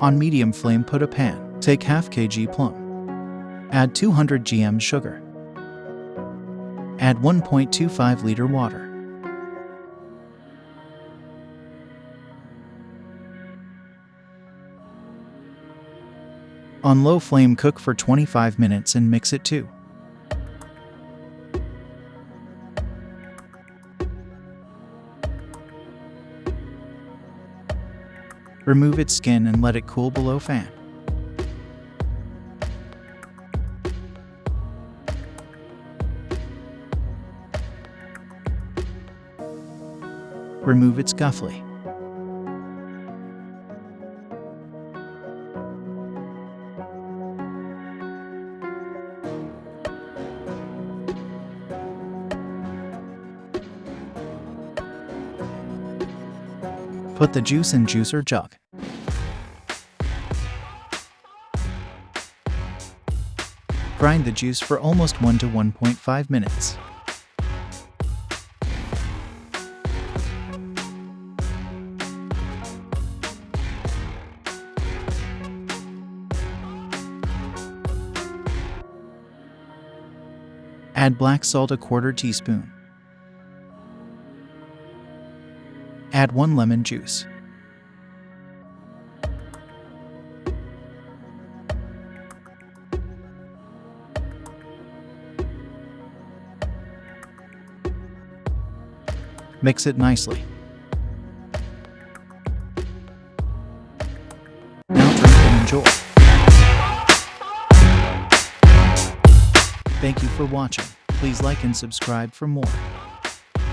On medium flame, put a pan. Take half kg plum. Add 200 gm sugar. Add 1.25 liter water. On low flame, cook for 25 minutes and mix it too. Remove its skin and let it cool below fan. Remove its guffly. Put the juice in juicer jug. Grind the juice for almost 1 to 1.5 minutes. Add black salt ¼ teaspoon. Add 1 lemon juice. Mix it nicely. Now drink and enjoy. Thank you for watching. Please like and subscribe for more.